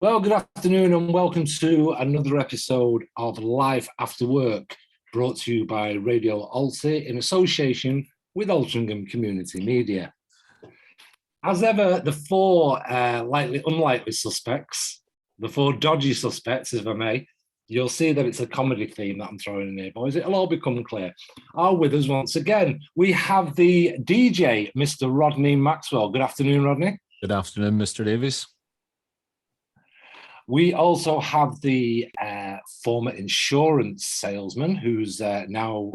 Well, good afternoon and welcome to another episode of Life After Work, brought to you by Radio Alti in association with Altrincham Community Media. As ever, the four unlikely suspects, the four dodgy suspects, if I may, you'll see that it's a comedy theme that I'm throwing in here, boys. It'll all become clear. Are with us once again. We have the DJ, Mr. Rodney Maxwell. Good afternoon, Rodney. Good afternoon, Mr. Davies. We also have the former insurance salesman who's now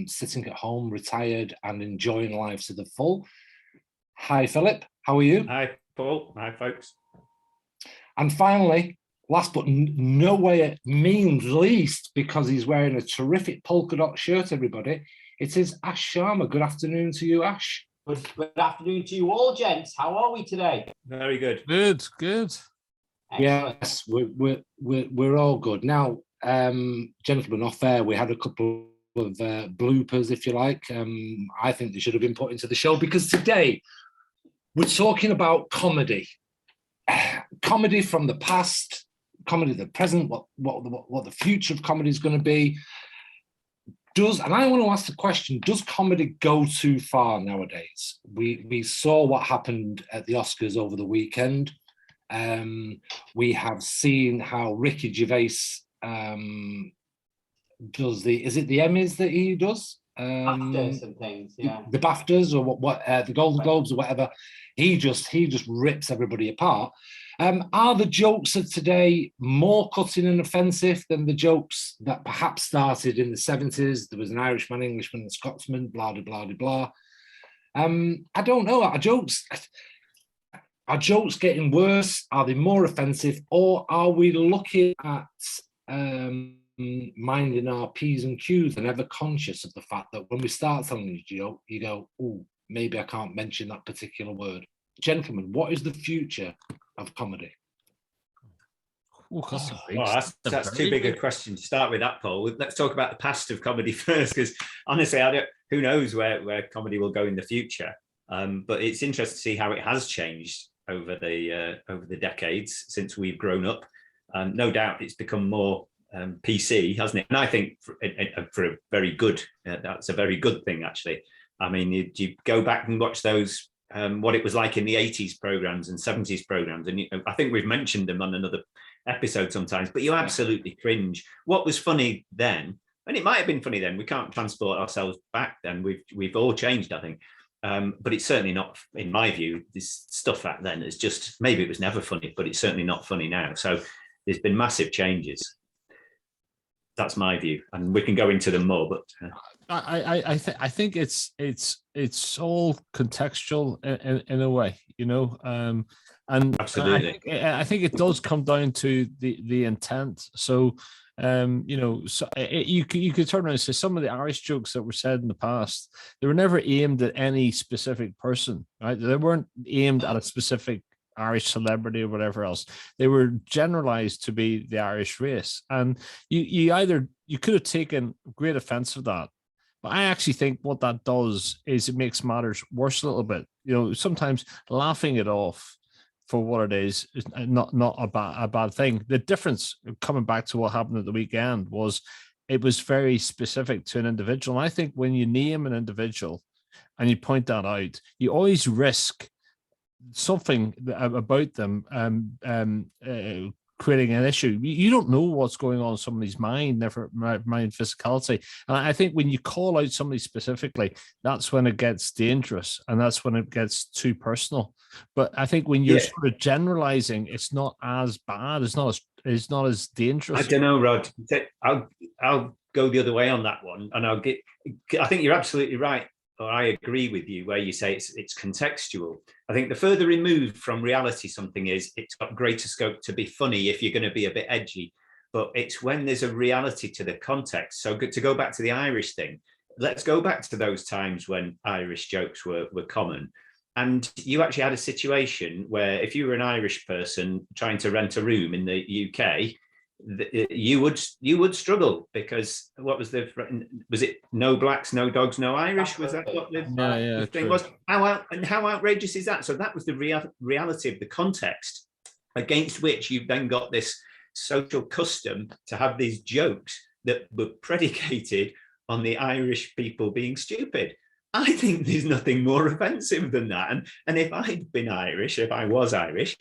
sitting at home, retired and enjoying life to the full. Hi, Philip. How are you? Hi, Paul. Hi, folks. And finally, last but no way means least, because he's wearing a terrific polka dot shirt, everybody, it is Ash Sharma. Good afternoon to you, Ash. Good afternoon to you all, gents. How are we today? Very good. Good. Excellent. Yes, we're all good. Now, gentlemen, off air, we had a couple of bloopers, if you like. I think they should have been put into the show because today we're talking about comedy. Comedy from the past, comedy of the present, what the future of comedy is going to be. And I want to ask the question, does comedy go too far nowadays? We saw what happened at the Oscars over the weekend. We have seen how Ricky Gervais does is it the Emmys that he does? BAFTAs and things, yeah. The BAFTAs or what the Golden Globes or whatever. He just rips everybody apart. Are the jokes of today more cutting and offensive than the jokes that perhaps started in the 70s? There was an Irishman, Englishman, and Scotsman, blah, blah, blah, blah. I don't know. Are jokes getting worse? Are they more offensive? Or are we looking at minding our P's and Q's and ever conscious of the fact that when we start telling a joke, you go, oh, maybe I can't mention that particular word. Gentlemen, what is the future of comedy? That's too big a question to start with that, Paul. Let's talk about the past of comedy first, because honestly, who knows where comedy will go in the future. But it's interesting to see how it has changed over the decades since we've grown up. No doubt it's become more PC, hasn't it? And I think for a very good, that's a very good thing, actually. I mean, you go back and watch those, what it was like in the 80s programs and 70s programs. And I think we've mentioned them on another episode sometimes, but you absolutely cringe. What was funny then, and it might have been funny then, we can't transport ourselves back then. We've all changed, I think. But it's certainly not, in my view, this stuff back then is just, maybe it was never funny, but it's certainly not funny now. So there's been massive changes. That's my view, and we can go into them more. But I think it's all contextual in a way, you know. And absolutely, I think it does come down to the intent. So. You know, so you could turn around and say some of the Irish jokes that were said in the past, they were never aimed at any specific person, right? They weren't aimed at a specific Irish celebrity or whatever else. They were generalized to be the Irish race. And you could have taken great offense of that. But I actually think what that does is it makes matters worse a little bit. You know, sometimes laughing it off for what it is not a bad thing. The difference, coming back to what happened at the weekend, was it was very specific to an individual. And I think when you name an individual and you point that out, you always risk something about them creating an issue. You don't know what's going on in somebody's mind, never mind physicality. And I think when you call out somebody specifically, that's when it gets dangerous, and that's when it gets too personal. But I think when you're sort of generalizing, it's not as bad. It's not as dangerous. I don't know, Rod. I'll go the other way on that one, and I think you're absolutely right. Or I agree with you where you say it's contextual. I think the further removed from reality something is, it's got greater scope to be funny if you're going to be a bit edgy. But it's when there's a reality to the context. So to go back to the Irish thing, let's go back to those times when Irish jokes were common. And you actually had a situation where if you were an Irish person trying to rent a room in the UK, you would struggle, because was it no blacks, no dogs, no Irish? Was that what the thing was? How outrageous is that? So that was the reality of the context. against which you've then got this social custom to have these jokes that were predicated on the Irish people being stupid. I think there's nothing more offensive than that. And if I'd been Irish, if I was Irish,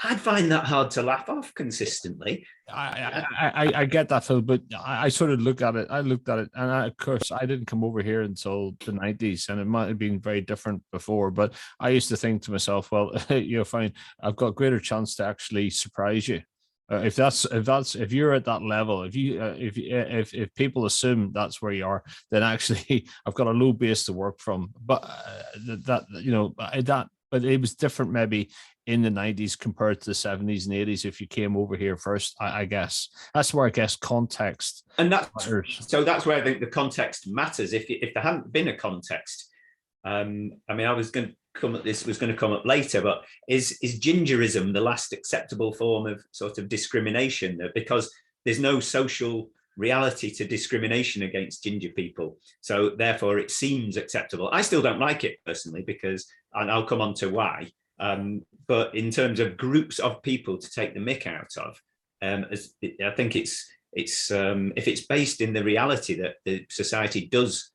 I'd find that hard to laugh off consistently. I get that, Phil, but I sort of look at it. I looked at it, and of course, I didn't come over here until the 90s, and it might have been very different before. But I used to think to myself, well, fine, I've got greater chance to actually surprise you. If you're at that level, if people assume that's where you are, then actually I've got a low base to work from. But but it was different maybe in the 90s compared to the 70s and 80s. If you came over here first, I guess that's where context. And that's matters. So that's where I think the context matters. If there hadn't been a context, I was going to come up later, but is gingerism the last acceptable form of sort of discrimination? Because there's no social reality to discrimination against ginger people, so therefore it seems acceptable. I still don't like it personally, because, and I'll come on to why, but in terms of groups of people to take the mick out of, I think it's if it's based in the reality that the society does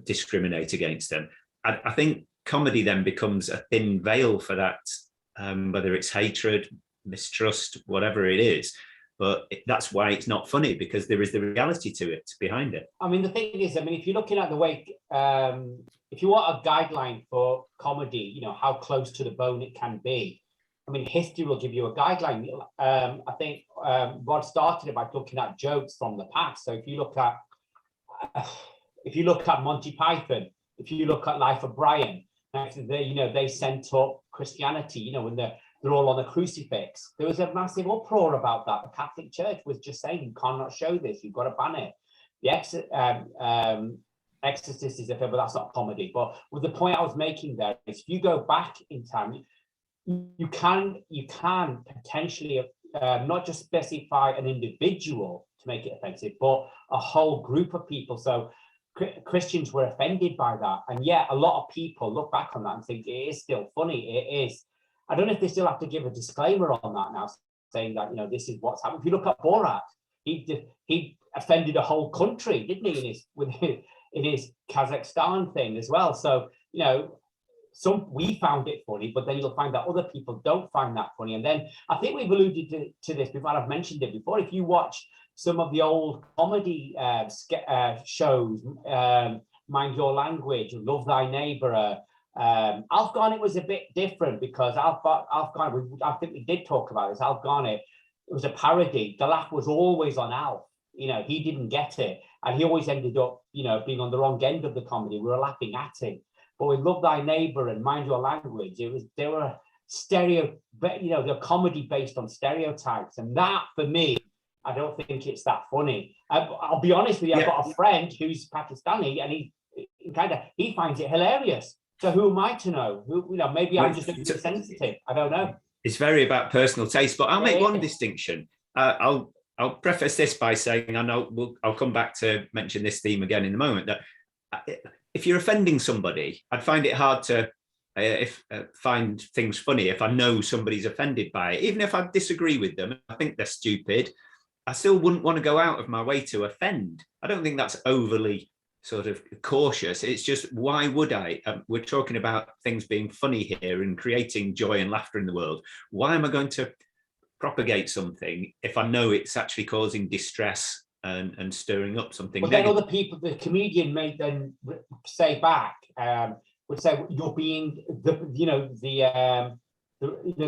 discriminate against them, I think comedy then becomes a thin veil for that, whether it's hatred, mistrust, whatever it is. But that's why it's not funny, because there is the reality to it behind it. I mean, the thing is, if you're looking at the way, if you want a guideline for comedy, how close to the bone it can be, history will give you a guideline. I think Rod started it by looking at jokes from the past. So if you look at Monty Python, if you look at Life of Brian, they sent up Christianity, when they're all on the crucifix. There was a massive uproar about that. The Catholic Church was just saying, you cannot show this, you've got to ban it. The Exorcist is a film, but that's not comedy. But with the point I was making there is, if you go back in time, you can potentially not just specify an individual to make it offensive, but a whole group of people. So Christians were offended by that, and yet a lot of people look back on that and think it is still funny. It is. I don't know if they still have to give a disclaimer on that now, saying that this is what's happening. If you look at Borat, he offended a whole country, didn't he? In his Kazakhstan thing as well. So we found it funny, but then you'll find that other people don't find that funny. And then I think we've alluded to this before. I've mentioned it before. If you watch some of the old comedy shows, Mind Your Language, Love Thy Neighbor, Alf Garnett was a bit different, because Alf Garnett, I think we did talk about this. Alf Garnett, it was a parody. The laugh was always on Alf. He didn't get it, and he always ended up, being on the wrong end of the comedy. We were laughing at him. But with Love Thy Neighbor and Mind Your Language, they were they're comedy based on stereotypes, and that for me, I don't think it's that funny. I'll be honest with you. I've got a friend who's Pakistani, and he finds it hilarious. So who am I to know? Maybe I'm just sensitive. I don't know. It's very about personal taste, but I'll make one distinction. I'll preface this by saying, I know I'll come back to mention this theme again in a moment, that if you're offending somebody, I'd find it hard to find things funny if I know somebody's offended by it. Even if I disagree with them, I think they're stupid, I still wouldn't want to go out of my way to offend. I don't think that's overly sort of cautious. It's just, why would I? We're talking about things being funny here and creating joy and laughter in the world. Why am I going to propagate something if I know it's actually causing distress and stirring up something negative? Then other people, the comedian may then say back, would say, you're being the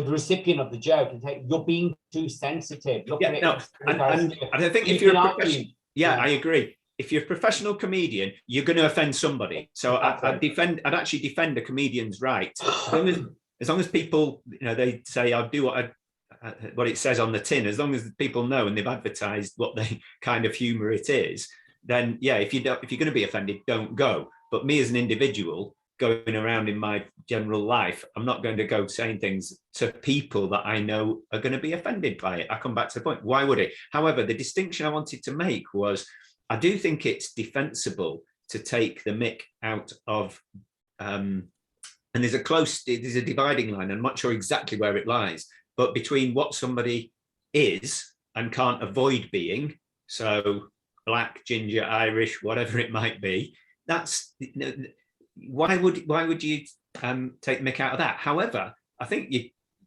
recipient of the joke, and say, you're being too sensitive. I think if you're a professional, I agree. If you're a professional comedian, you're going to offend somebody. So I'd actually defend a comedian's right. As long as people, they say, I'll do what it says on the tin, as long as people know and they've advertised what the kind of humor it is, then if you're going to be offended, don't go. But me as an individual going around in my general life, I'm not going to go saying things to people that I know are going to be offended by it. I come back to the point, why would it? However, the distinction I wanted to make was, I do think it's defensible to take the mick out of, and there's a dividing line. I'm not sure exactly where it lies, but between what somebody is and can't avoid being, so black, ginger, Irish, whatever it might be, that's, why would you take the mick out of that? However, I think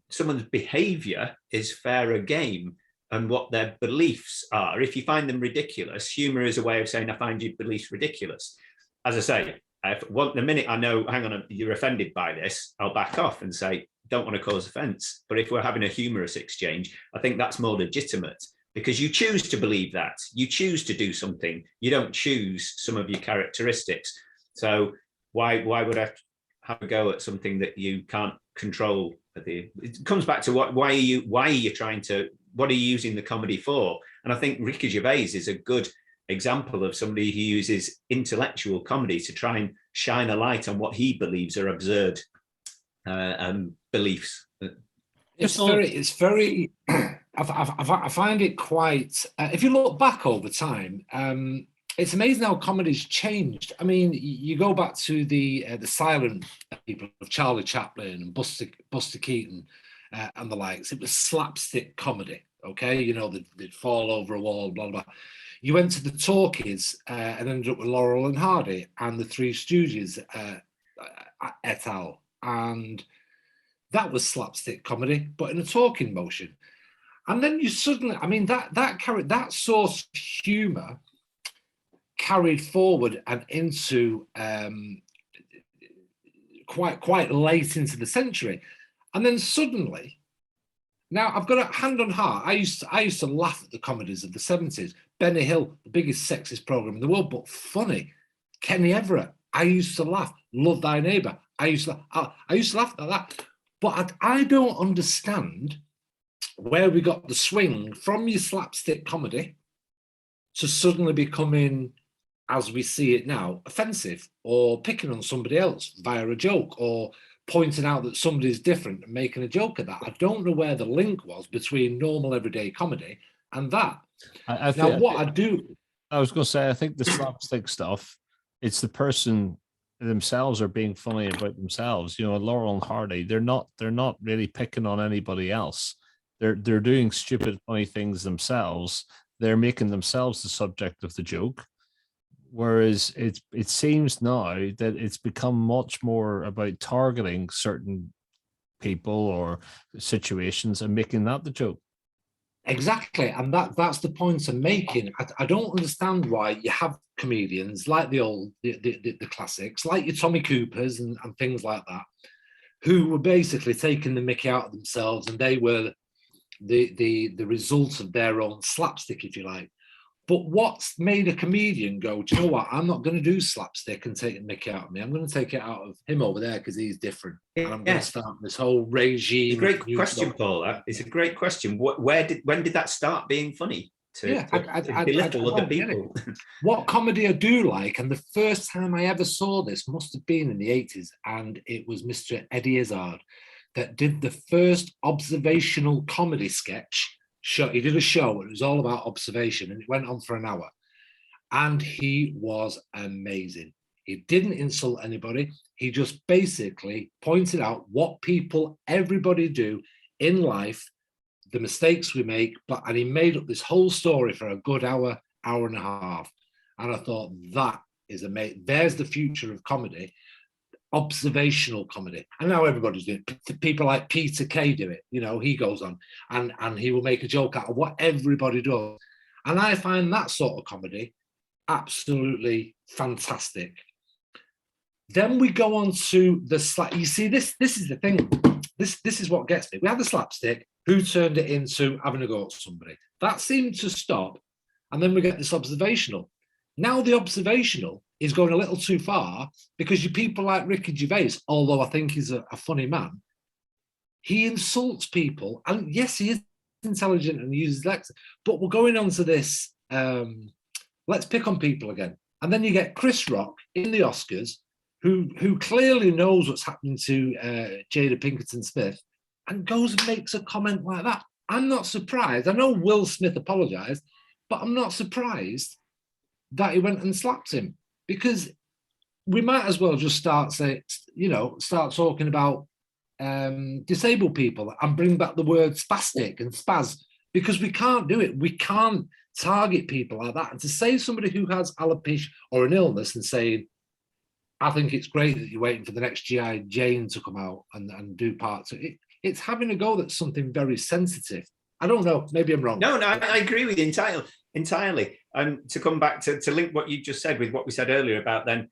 someone's behavior is fairer game, and what their beliefs are. If you find them ridiculous, humor is a way of saying, I find your beliefs ridiculous. As I say, the minute I know, hang on, you're offended by this, I'll back off and say, don't want to cause offense. But if we're having a humorous exchange, I think that's more legitimate, because you choose to believe that. You choose to do something. You don't choose some of your characteristics. So why would I have a go at something that you can't control? It comes back to why are you trying to, what are you using the comedy for? And I think Ricky Gervais is a good example of somebody who uses intellectual comedy to try and shine a light on what he believes are absurd beliefs. It's very. I find it quite. If you look back over time, it's amazing how comedy's changed. I mean, you go back to the silent people of Charlie Chaplin and Buster Keaton and the likes. It was slapstick comedy. Okay, you know, they'd fall over a wall, blah blah. You went to the talkies and ended up with Laurel and Hardy and the Three Stooges et al. And that was slapstick comedy, but in a talking motion. And then you suddenly, I mean, that source of humour carried forward and into quite late into the century. And then suddenly, now I've got a hand on heart. I used to laugh at the comedies of the 70s. Benny Hill, the biggest sexist program in the world, but funny. Kenny Everett, I used to laugh. Love Thy Neighbour, I used to laugh at that. But I don't understand where we got the swing from your slapstick comedy to suddenly becoming, as we see it now, offensive or picking on somebody else via a joke or pointing out that somebody's different and making a joke of that. I don't know where the link was between normal everyday comedy and that. I was going to say, I think the slapstick stuff, it's the person themselves are being funny about themselves. You know, Laurel and Hardy, they're not really picking on anybody else. They're doing stupid, funny things themselves. They're making themselves the subject of the joke. Whereas it seems now that it's become much more about targeting certain people or situations and making that the joke. Exactly, and that's the point I'm making. I don't understand why you have comedians like the classics, like your Tommy Coopers and things like that, who were basically taking the mickey out of themselves, and they were the result of their own slapstick, if you like. But what's made a comedian go, do you know what? I'm not going to do slapstick and take the mickey out of me. I'm going to take it out of him over there because he's different. And I'm going to start this whole regime. Great question, Paul. It's a great question. When did that start being funny? To belittle other people. What comedy I do like, and the first time I ever saw this must have been in the 80s, and it was Mr. Eddie Izzard that did the first observational comedy sketch. He did a show, it was all about observation, and it went on for an hour. And he was amazing. He didn't insult anybody. He just basically pointed out what everybody do in life, the mistakes we make, and he made up this whole story for a good hour and a half. And I thought, that is amazing. There's the future of comedy. Observational comedy, and now everybody's doing it. People like Peter Kay do it. You know, he goes on and he will make a joke out of what everybody does, and I find that sort of comedy absolutely fantastic. Then we go on to the slap. You see, this is the thing. This is what gets me. We had the slapstick. Who turned it into having a go at somebody? That seemed to stop, and then we get this observational. Now the observational is going a little too far, because you people like Ricky Gervais, although I think he's a funny man, he insults people, and yes, he is intelligent and uses Lex, but we're going on to this, let's pick on people again. And then you get Chris Rock in the Oscars, who clearly knows what's happening to Jada Pinkerton Smith, and goes and makes a comment like that. I'm not surprised. I know Will Smith apologized, but I'm not surprised that he went and slapped him, because we might as well just start talking about disabled people and bring back the word spastic and spaz, because we can't do it. We can't target people like that. And to say somebody who has alopecia or an illness and saying, I think it's great that you're waiting for the next G.I. Jane to come out and do parts. It's having a go that's something very sensitive. I don't know. Maybe I'm wrong. No, I agree with you entirely. And to come back to link what you just said with what we said earlier about then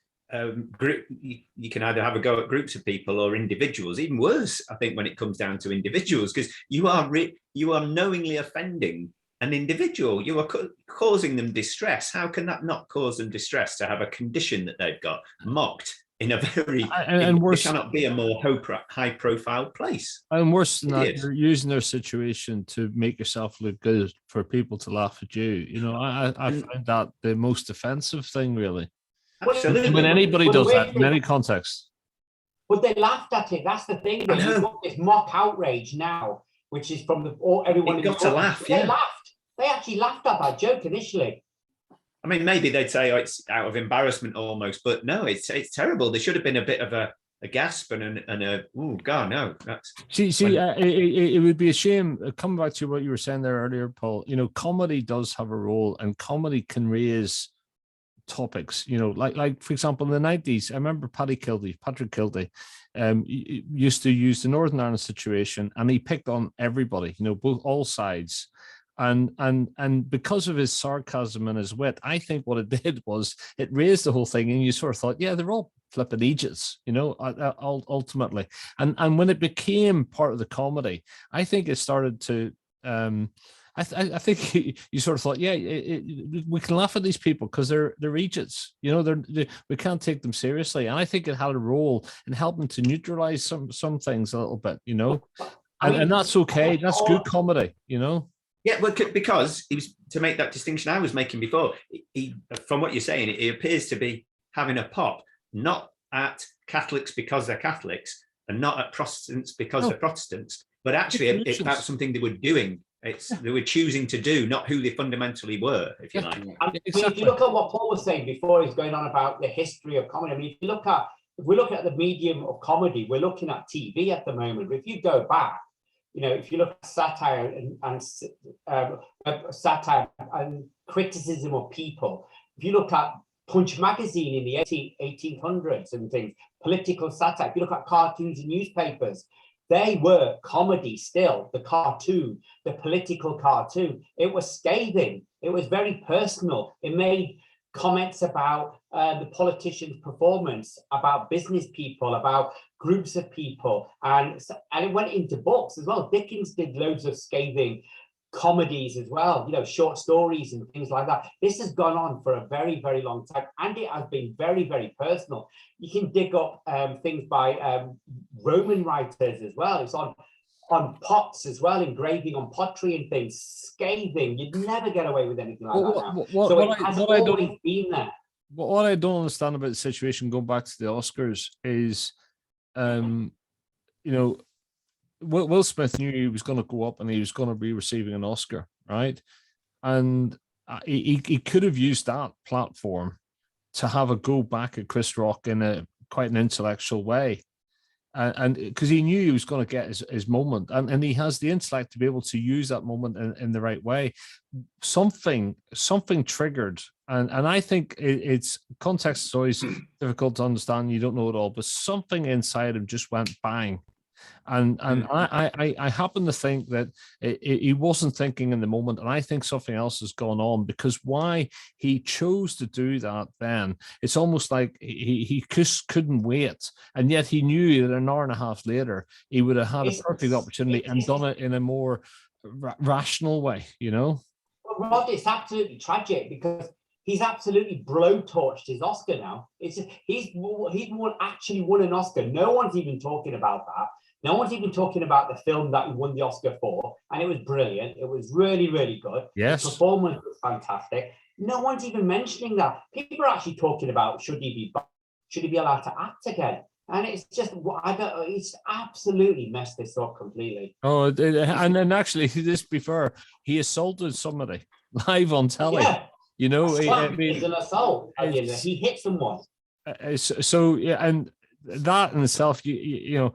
you can either have a go at groups of people or individuals. Even worse, I think, when it comes down to individuals, because you are knowingly offending an individual. You are causing them distress. How can that not cause them distress to have a condition that they've got mocked in a very and worse, it cannot be a more high profile place. And worse than that, you're using their situation to make yourself look good for people to laugh at you. You know, I find that the most offensive thing, really. Absolutely. When anybody does that in any context. But they laughed at it. That's the thing. You've got this mock outrage now, which is from everyone. It got to laugh. They laughed. They actually laughed at that joke initially. I mean, maybe they'd say, oh, it's out of embarrassment almost, but no, it's terrible. There should have been a bit of a gasp and a oh god, no. That's it would be a shame. Coming back to what you were saying there earlier, Paul. You know, comedy does have a role, and comedy can raise topics. You know, like for example, in the 90s, I remember Patrick Kildee, used to use the Northern Ireland situation, and he picked on everybody. You know, all sides. And because of his sarcasm and his wit, I think what it did was it raised the whole thing, and you sort of thought, yeah, they're all flipping idiots, you know, ultimately. And when it became part of the comedy, I think it started to. I think you sort of thought, yeah, we can laugh at these people because they're idiots, you know. We can't take them seriously, and I think it had a role in helping to neutralize some things a little bit, you know, and that's okay. That's good comedy, you know. Yeah, well, because he was, to make that distinction I was making before, he, from what you're saying, it appears to be having a pop, not at Catholics because they're Catholics, and not at Protestants because they're Protestants, but actually about something they were doing. They were choosing to do, not who they fundamentally were, if you like. I mean, if you look at what Paul was saying before, he's going on about the history of comedy. I mean, if we're looking at the medium of comedy, we're looking at TV at the moment. But if you go back, you know, if you look at satire and criticism of people, if you look at Punch magazine in the 1800s and things, political satire, if you look at cartoons and newspapers, they were comedy still. The cartoon, the political cartoon, it was scathing. It was very personal. It made comments about the politician's performance, about business people, about groups of people, and it went into books as well. Dickens did loads of scathing comedies as well, you know, short stories and things like that. This has gone on for a very, very long time, and it has been very, very personal. You can dig up things by Roman writers as well. It's on pots as well, engraving on pottery and things, scathing. You'd never get away with anything like that now. So it has always been there. What I don't understand about the situation, going back to the Oscars, is, you know, Will Smith knew he was going to go up and he was going to be receiving an Oscar, right? And he could have used that platform to have a go back at Chris Rock in quite an intellectual way. And because he knew he was going to get his moment, and he has the intellect to be able to use that moment in the right way. Something triggered, and I think it's context is always difficult to understand. You don't know it all, but something inside him just went bang. And I happen to think that he wasn't thinking in the moment, and I think something else has gone on, because why he chose to do that then, it's almost like he just couldn't wait, and yet he knew that an hour and a half later he would have had a perfect opportunity and done it in a more rational way, you know. Well, Rod, it's absolutely tragic because he's absolutely blowtorched his Oscar now. He's actually won an Oscar. No one's even talking about that. No one's even talking about the film that he won the Oscar for, and it was brilliant. It was really, really good. Yes. The performance was fantastic. No one's even mentioning that. People are actually talking about should he be allowed to act again? And it's just, it's absolutely messed this up completely. Oh, and then actually, this before he assaulted somebody live on telly. Yeah. You know, it's an assault. He hit someone. So yeah, and that in itself, you know,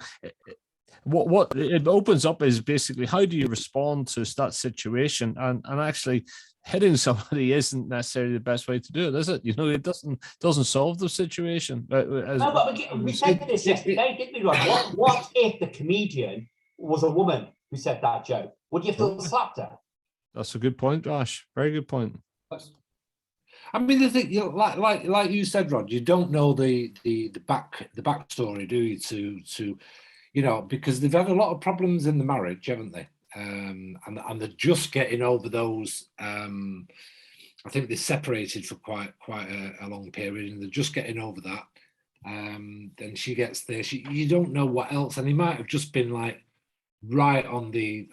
What it opens up is basically, how do you respond to that situation? And actually hitting somebody isn't necessarily the best way to do it, is it? You know, it doesn't solve the situation. No, but we said this yesterday, didn't we, Rod? What if the comedian was a woman who said that joke? Would you have slapped her? That's a good point, Josh. Very good point. I mean, the thing, you know, like you said, Rod, you don't know the backstory, do you? To you know, because they've had a lot of problems in the marriage, haven't they? And they're just getting over those. I think they separated for quite a long period, and they're just getting over that. Then she gets this. You don't know what else, and he might have just been like right on the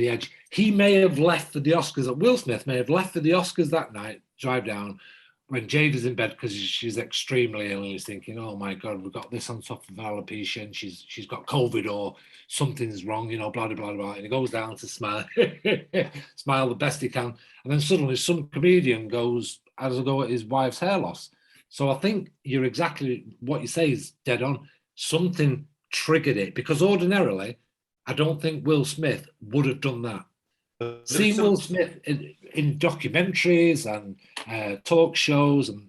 edge. He may have left for the Oscars. Will Smith may have left for the Oscars that night, drive down, when Jada's in bed because she's extremely ill, and he's thinking, oh my God, we've got this on top of alopecia, and she's got COVID or something's wrong, you know, blah, blah, blah, blah. And he goes down to smile, smile the best he can. And then suddenly some comedian has a go at his wife's hair loss. So I think you're exactly, what you say is dead on. Something triggered it, because ordinarily, I don't think Will Smith would have done that. Seeing Will Smith in documentaries and talk shows, and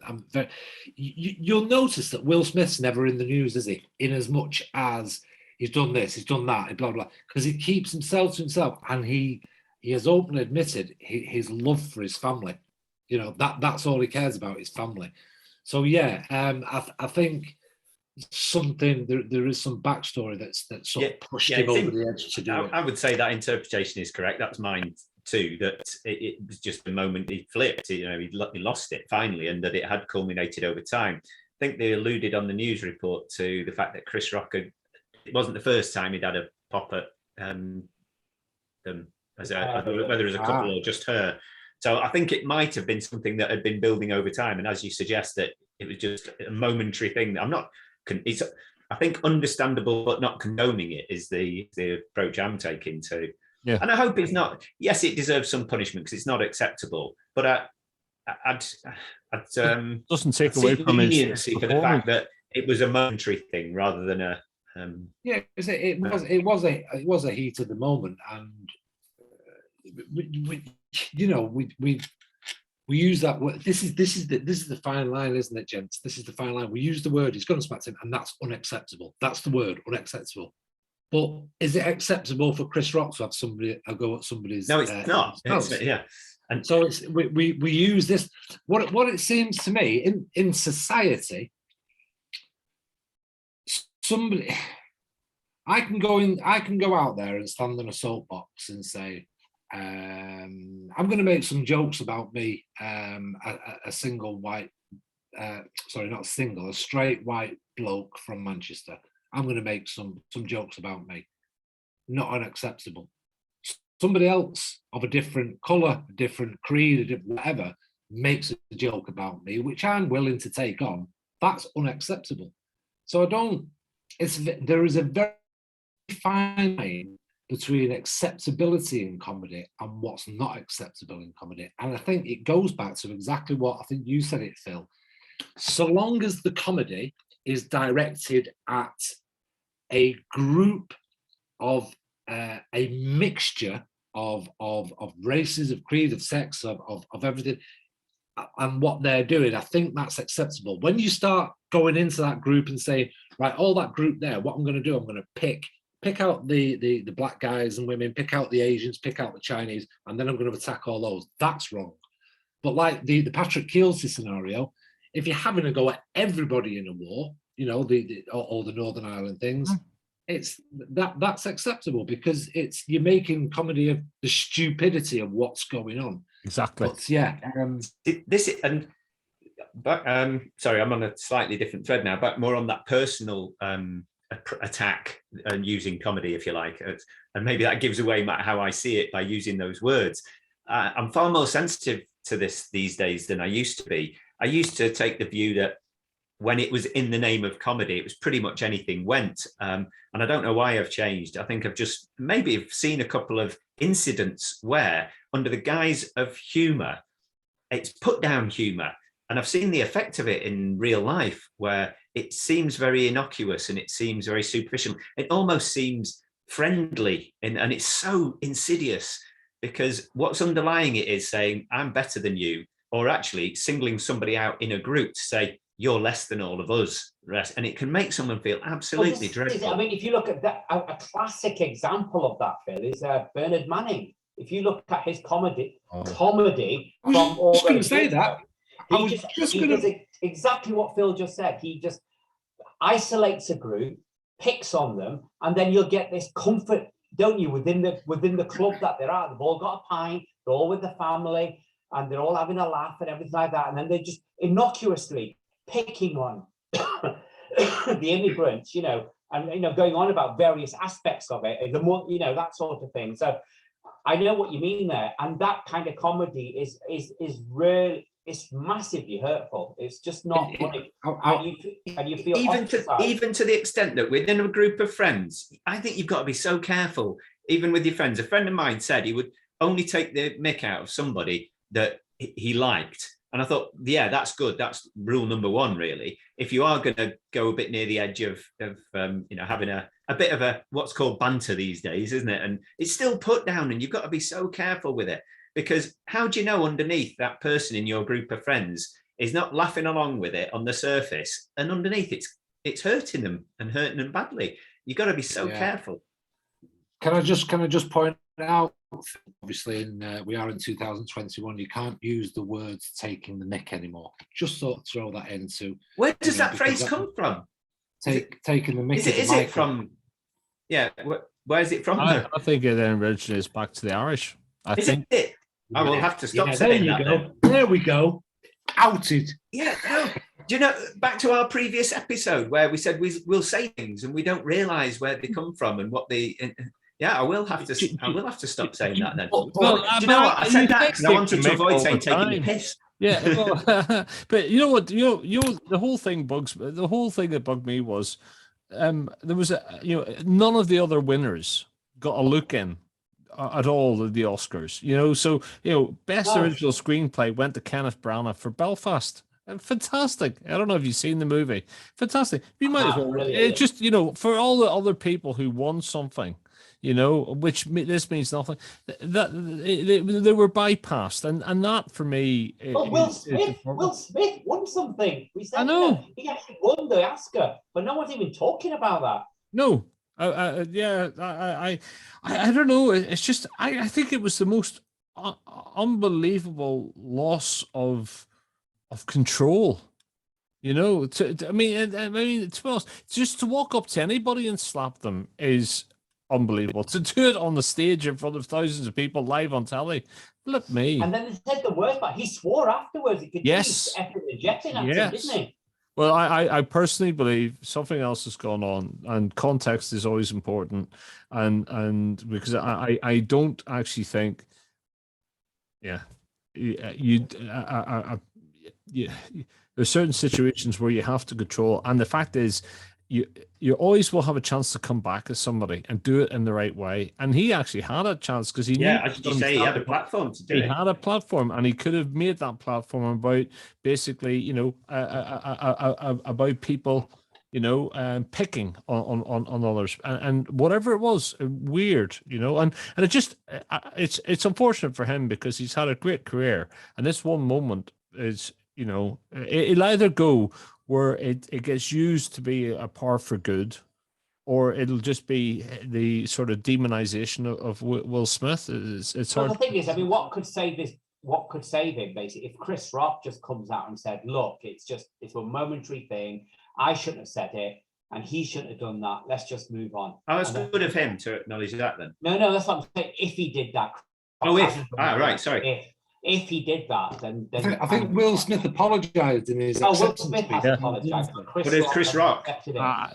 you'll notice that Will Smith's never in the news, is he? In as much as he's done this, he's done that, blah, blah, because he keeps himself to himself, and he has openly admitted his love for his family. You know, that's all he cares about, his family. So yeah, I think something there is some backstory that's sort of pushed him over the edge to do it. I would say that interpretation is correct. That's mine too, that it was just the moment he flipped, you know, he lost it finally, and that it had culminated over time. I think they alluded on the news report to the fact that Chris Rock it wasn't the first time he'd had a pop at them, whether it was a couple or just her. So I think it might have been something that had been building over time, and as you suggest, that it was just a momentary thing. It's, I think, understandable, but not condoning it is the approach I'm taking to. Yeah. And I hope it's not. Yes, it deserves some punishment because it's not acceptable. But doesn't take away from his for the fact that it was a momentary thing rather than a. Yeah, it was a heat of the moment, and we use that word. This is the fine line, isn't it, gents? This is the fine line. We use the word, he's gone smacked him, and that's unacceptable. That's the word, unacceptable. But is it acceptable for Chris Rock to have somebody go at somebody's? No, it's not. Yeah, and so we use this. What it seems to me in society, somebody, I can go out there and stand on a soapbox and say, I'm going to make some jokes about me, a single white, a straight white bloke from Manchester. I'm going to make some jokes about me. Not unacceptable. Somebody else of a different colour, a different creed, a different whatever, makes a joke about me, which I'm willing to take on. That's unacceptable. So there is a very fine line between acceptability in comedy and what's not acceptable in comedy. And I think it goes back to exactly what I think you said it, Phil. So long as the comedy is directed at a group of a mixture of races, of creed, of sex, of everything, and what they're doing, I think that's acceptable. When you start going into that group and saying, right, all that group there, what I'm going to do, I'm going to pick out the black guys and women, pick out the Asians, pick out the Chinese, and then I'm going to attack all those. That's wrong. But like the Patrick Keelsey scenario, if you're having a go at everybody in a war, you know, all the Northern Ireland things, that's acceptable, because you're making comedy of the stupidity of what's going on. Exactly. But yeah, sorry, I'm on a slightly different thread now, but more on that personal attack and using comedy, if you like, and maybe that gives away how I see it by using those words. I'm far more sensitive to this these days than I used to be. I used to take the view that when it was in the name of comedy, it was pretty much anything went. And I don't know why I've changed. I think I've just maybe seen a couple of incidents where, under the guise of humour, it's put down humour. And I've seen the effect of it in real life, where it seems very innocuous and it seems very superficial. It almost seems friendly, and it's so insidious, because what's underlying it is saying, I'm better than you, or actually singling somebody out in a group to say, you're less than all of us. And it can make someone feel absolutely dreadful. I mean, if you look at that, a classic example of that, Phil, is Bernard Manning. If you look at his comedy from all just going to say that. He does exactly what Phil just said. He just isolates a group, picks on them, and then you'll get this comfort, don't you, within the club that they're at. They've all got a pint, they're all with the family, and they're all having a laugh and everything like that. And then they're just innocuously picking on the immigrants, and going on about various aspects of it, the more, that sort of thing. So I know what you mean there, and that kind of comedy is really, it's massively hurtful. It's just not funny. And you feel even to the extent that within a group of friends, I think you've got to be so careful, even with your friends. A friend of mine said he would only take the mick out of somebody that he liked. And I thought, yeah, that's good. That's rule number one, really. If you are going to go a bit near the edge of having a bit of a what's called banter these days, isn't it? And it's still put down, and you've got to be so careful with it, because how do you know underneath that person in your group of friends is not laughing along with it on the surface, and underneath it's hurting them and hurting them badly? You've got to be so careful. Can I just point out, obviously, we are in 2021, you can't use the words taking the mick anymore. Just sort of throw that into. Where does that phrase come from? Taking the mick. Is it from? Yeah, where is it from? I think it then originates back to the Irish. I think it? I will have to stop saying that. There we go. Outed. Yeah. No. Do you know, back to our previous episode where we said we'll say things and we don't realise where they come from and what they. Yeah, I will have to stop saying that then. Well, do you know what? I said that because I wanted to avoid saying taking the piss. Yeah, well, but you know what? The whole thing that bugged me was there was none of the other winners got a look in at all at the Oscars. So best original screenplay went to Kenneth Branagh for Belfast. Fantastic. I don't know if you've seen the movie. Fantastic. You might as well. It's just for all the other people who won something, which this means nothing. That they were bypassed, and that for me. Will Smith won something. We said, I know he actually won the Oscar, but no one's even talking about that. No, I don't know. It's just I think it was the most unbelievable loss of control. To be honest, just to walk up to anybody and slap them is unbelievable. To do it on the stage in front of thousands of people live on telly, flip me. And then they said the worst part. He swore afterwards. He could use effing the jetting at him, didn't he? Well, I personally believe something else has gone on, and context is always important. And because I don't actually think, there's certain situations where you have to control, and the fact is, you always will have a chance to come back as somebody and do it in the right way. And he actually had a chance because he knew. Yeah, as you say, he had a platform to do it. He had a platform, and he could have made that platform about basically, about people, picking on others and whatever it was, weird, and it just it's unfortunate for him because he's had a great career, and this one moment is, it'll either go where it gets used to be a power for good, or it'll just be the sort of demonization of Will Smith. It's hard. The thing is, what could save this? What could save him, basically, if Chris Rock just comes out and said, "Look, it's a momentary thing. I shouldn't have said it, and he shouldn't have done that. Let's just move on." Oh, it's good of him to acknowledge that, then. No, that's what I'm saying. If he did that. Oh, right, sorry. If he did that, then I think Will Smith apologised in his. Will Smith has apologised. But it's Chris Rock.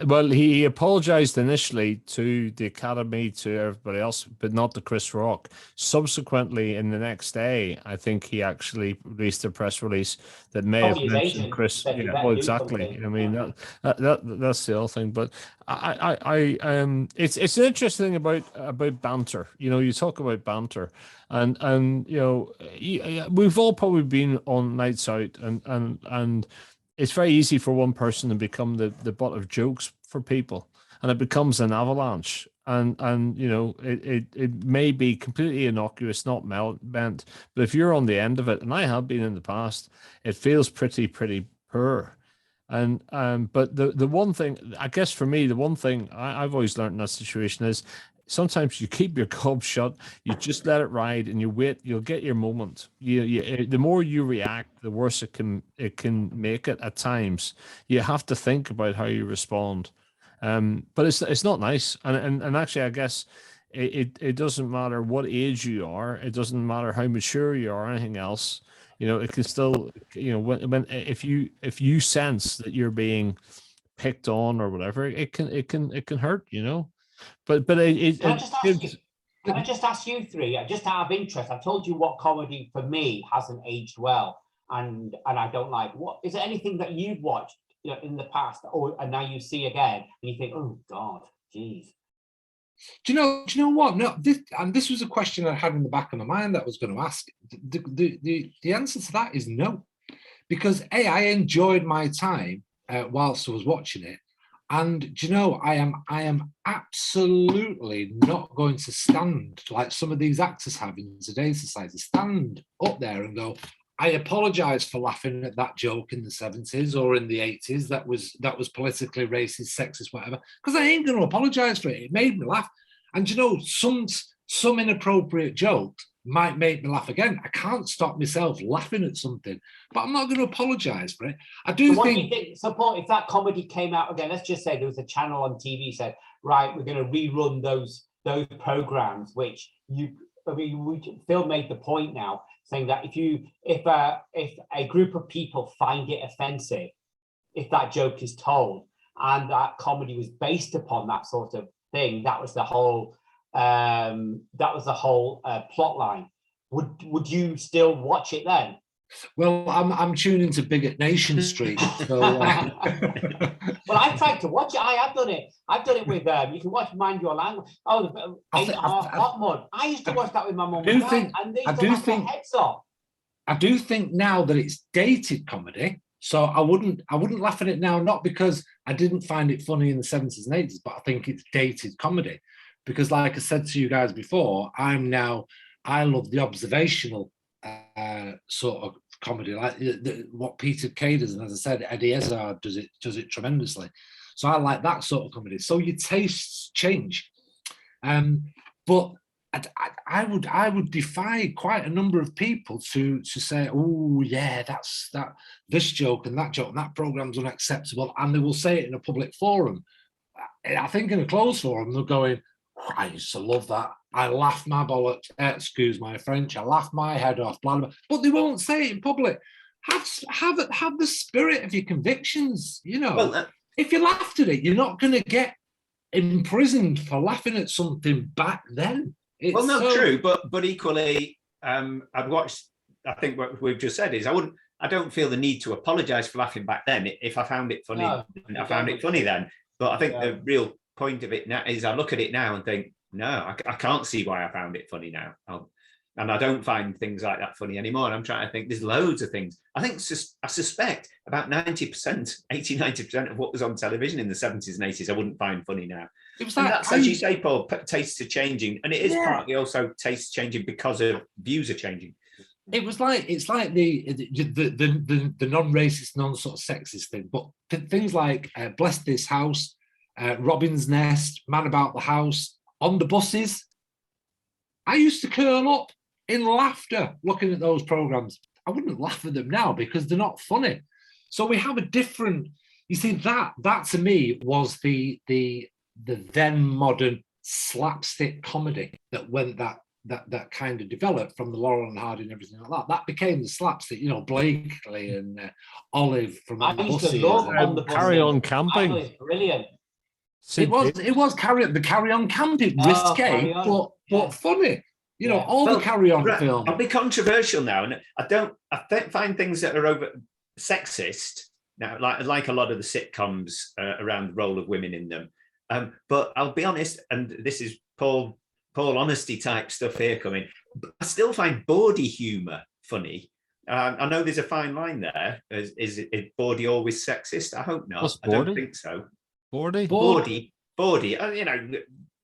Well, he apologised initially to the Academy, to everybody else, but not to Chris Rock. Subsequently, in the next day, I think he actually released a press release that may have mentioned Chris. Exactly. I mean, that's the other thing. But it's an interesting thing about banter. You talk about banter. And we've all probably been on nights out, and it's very easy for one person to become the butt of jokes for people, and it becomes an avalanche. and you know, it may be completely innocuous, not meant, but if you're on the end of it, and I have been in the past, it feels pretty poor. And but the one thing, I guess for me, the one thing I've always learned in that situation is sometimes you keep your gob shut, you just let it ride, and you wait. You'll get your moment. The more you react, the worse it can make it at times. You have to think about how you respond. But it's not nice, and actually, I guess it doesn't matter what age you are. It doesn't matter how mature you are, or anything else. You know, it can still, you know, when if you sense that you're being picked on or whatever, it can hurt. You know, but Can I just ask you three, just out of interest? I told you what comedy for me hasn't aged well, and I don't like. What is there anything that you've watched, you know, in the past, and now you see again, and you think, oh God, geez. Do you know what? No, this was a question I had in the back of my mind that I was going to ask. The answer to that is no, because I enjoyed my time whilst I was watching it, and do you know, I am absolutely not going to stand like some of these actors have in today's society, stand up there and go, I apologize for laughing at that joke in the 70s or in the 80s that was politically racist, sexist, whatever, because I ain't going to apologize for it. It made me laugh. And you know, some inappropriate joke might make me laugh again. I can't stop myself laughing at something, but I'm not going to apologize for it. I do so think... So Paul, if that comedy came out again, let's just say there was a channel on TV said, right, we're going to rerun those programs, which Phil made the point now, saying that if a group of people find it offensive, if that joke is told, and that comedy was based upon that sort of thing, that was the whole plot line. Would you still watch it then? Well, I'm tuning to Bigot Nation Street. So, well, I've tried to watch it. I have done it. I've done it with you can watch Mind Your Language. Oh, Hot Mud. I used to watch that with my mum and dad, and they used to laugh their heads off. I do think now that it's dated comedy, so I wouldn't laugh at it now, not because I didn't find it funny in the 70s and 80s, but I think it's dated comedy. Because like I said to you guys before, I love the observational sort of comedy, like what Peter Kay does, and as I said, Eddie Izzard does it tremendously. So I like that sort of comedy. So your tastes change, but I would defy quite a number of people to say, oh yeah, that's this joke and that program's unacceptable, and they will say it in a public forum. I think in a closed forum they're going, I used to love that. I laughed my bollocks, excuse my French, I laughed my head off, blah, blah, blah. But they won't say it in public. Have the spirit of your convictions, you know. Well, if you laughed at it, you're not going to get imprisoned for laughing at something back then. True, but equally, I've watched, I think what we've just said is I don't feel the need to apologize for laughing back then. If I found it funny, I found it funny then. But I think the real point of it now is I look at it now and think, no, I can't see why I found it funny now. And I don't find things like that funny anymore. And I'm trying to think, there's loads of things. I suspect about 80-90% of what was on television in the 70s and 80s, I wouldn't find funny now. It was that's, as you say, Paul, tastes are changing. And it is partly also tastes changing because of views are changing. It's like the non-racist, non-sort of sexist thing, but things like Bless This House, Robin's Nest, Man About the House, On the Buses. I used to curl up in laughter looking at those programs. I wouldn't laugh at them now because they're not funny. So we have a different, you see, that to me was the then modern slapstick comedy that went that kind of developed from the Laurel and Hardy and everything like that. That became the slapstick, you know, Blakely and Olive from On the Buses. Carry On Camping. Was brilliant. It was the Carry On Camping, risque, but funny. You know, the Carry On film. I'll be controversial now, and I find things that are over sexist now, like a lot of the sitcoms around the role of women in them. But I'll be honest, and this is Paul honesty type stuff here coming. I still find bawdy humour funny. I know there's a fine line there. Is bawdy always sexist? I hope not. I don't think so. Bawdy. You know,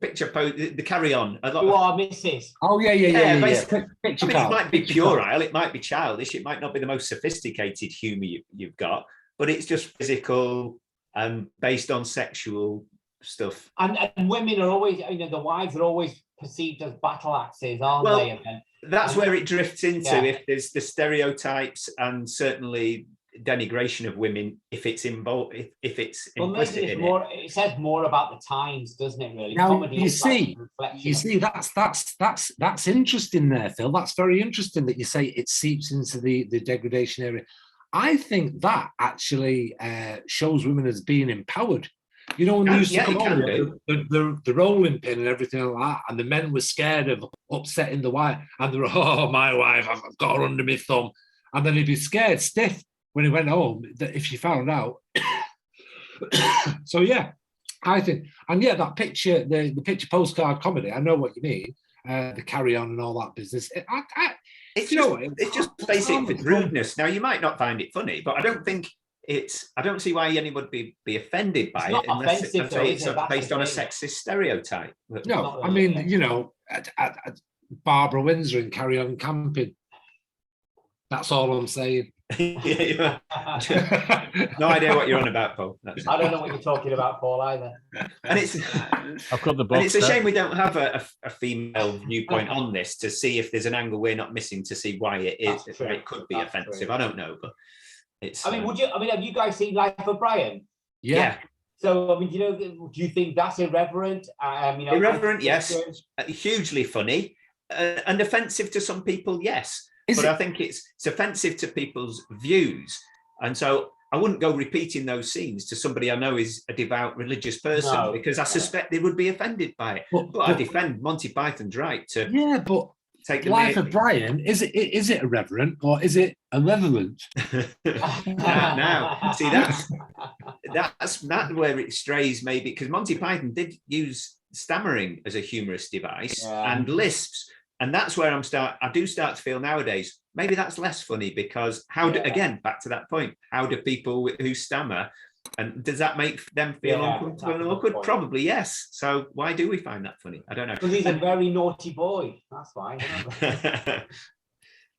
picture post, the Carry On. A lot You of, are Mrs. Oh yeah. basically. Picture I mean, card. it might be Picture card. puerile, it might be childish, it might not be the most sophisticated humour you've got, but it's just physical and based on sexual stuff. And women are always, the wives are always perceived as battle axes, aren't Well, they? And then, that's where it drifts into, Yeah. if there's the stereotypes and certainly denigration of women, if it's involved, if it's well, implicit maybe it's in more. It says more about the times, doesn't it? Really. Now, Comedy you is like see- a reflection You of- see, that's interesting there, Phil. That's very interesting that you say it seeps into the degradation area. I think that actually shows women as being empowered. You know, when they used to come over, the rolling pin and everything like that, and the men were scared of upsetting the wife, and they were, oh, my wife, I've got her under my thumb. And then he'd be scared stiff when he went home that if she found out. So, yeah, I think, and yeah, that picture, the picture postcard comedy, I know what you mean, the Carry On and all that business. It's It's just basic for rudeness. Now, you might not find it funny, but I don't think I don't see why anyone would be offended by it unless it's based on a sexist stereotype. No, I mean, at Barbara Windsor and Carry On Camping. That's all I'm saying. No idea what you're on about, Paul. I don't know what you're talking about, Paul, either. And it's I've got the box. and it's a shame we don't have a female viewpoint on this to see if there's an angle we're not missing to see why it is. That's true. It could be That's offensive. true. I don't know, but it's. Have you guys seen Life of Brian? Yeah. So, do you think that's irreverent? Irreverent, yes. Hugely funny and offensive to some people, yes. But I think it's offensive to people's views. And so I wouldn't go repeating those scenes to somebody I know is a devout religious person, because I suspect they would be offended by it. But I defend Monty Python's right to take the Life of Brian, is it irreverent or is it irreverent? now, see, that's where it strays maybe, because Monty Python did use stammering as a humorous device and lisps. And that's where I do start to feel nowadays, maybe that's less funny, because again, back to that point, how do people who stammer, and does that make them feel uncomfortable and awkward? Probably yes. So why do we find that funny? I don't know. Because he's a very naughty boy. That's why.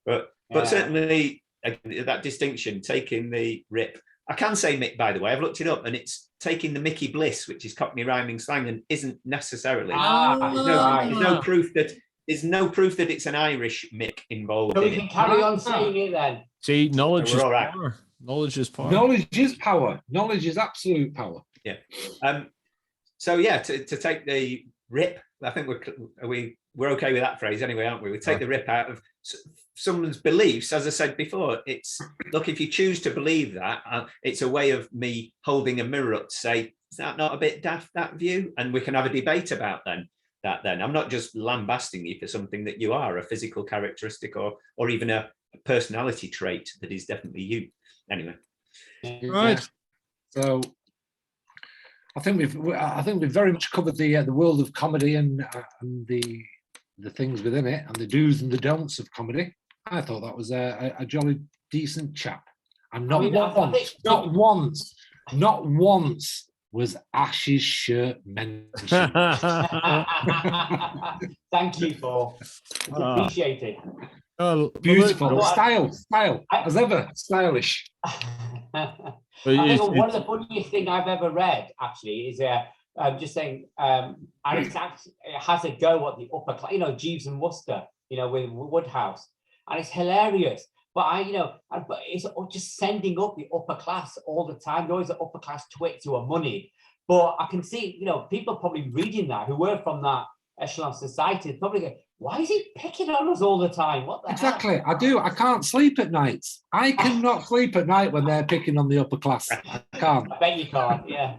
But certainly that distinction, taking the rip. I can say, Mick, by the way, I've looked it up, and it's taking the Mickey Bliss, which is Cockney rhyming slang, and isn't necessarily. There's no proof that. There's no proof that it's an Irish Mick involved. So we can carry on saying it then. See, knowledge is right. power. Knowledge is power. Knowledge is power. Knowledge is absolute power. Yeah. So yeah, to take the rip, I think we're okay with that phrase anyway, aren't we? We take the rip out of someone's beliefs. As I said before, it's look, if you choose to believe that, it's a way of me holding a mirror up to say, is that not a bit daft, that view? And we can have a debate about that. I'm not just lambasting you for something that you are, a physical characteristic or even a personality trait that is definitely you. Anyway, Right. So I think we've very much covered the world of comedy and the things within it and the do's and the don'ts of comedy. I thought that was a jolly decent chap. And not once was Ash's shirt mentioned. Thank you, Paul. It's appreciated. Beautiful. Style. As ever, stylish. I think one of the funniest things I've ever read, actually, is I'm just saying, and it has a go at the upper class, Jeeves and Wooster, with Woodhouse. And it's hilarious. But but it's just sending up the upper class all the time. There's always the upper class twits who are money. But I can see, people probably reading that who were from that echelon society probably go, why is he picking on us all the time? What the Exactly. hell? I do. I can't sleep at nights. I cannot sleep at night when they're picking on the upper class. I can't. I bet you can't, yeah.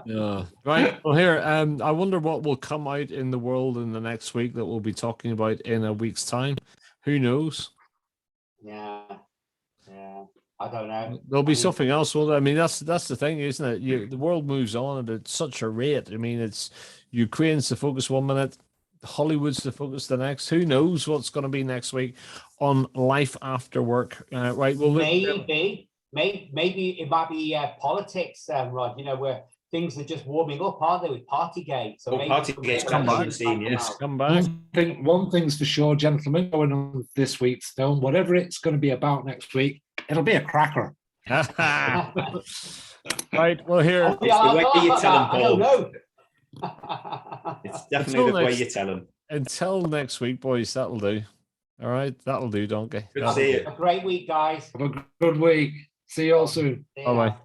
Yeah. Right. Well, here, I wonder what will come out in the world in the next week that we'll be talking about in a week's time. Who knows? Yeah. I don't know. There'll be something else. Well, I mean, that's the thing, isn't it? The world moves on at such a rate. I mean, it's Ukraine's the focus 1 minute, Hollywood's the focus the next. Who knows what's going to be next week on Life After Work? Right. Well, maybe it might be politics, Rod. Where things are just warming up, aren't they, with Partygate? So maybe Partygate's come back. yes. Come back. One thing's for sure, gentlemen, going on this week's film, whatever it's going to be about next week, it'll be a cracker. Right. Well, here. It's the way you tell them, I don't Paul. know. It's definitely the way you tell them. Until next week, boys. That'll do. All right. That'll do, donkey. Good to see you. A great week, guys. Have a good week. See you all soon. See ya. Bye-bye.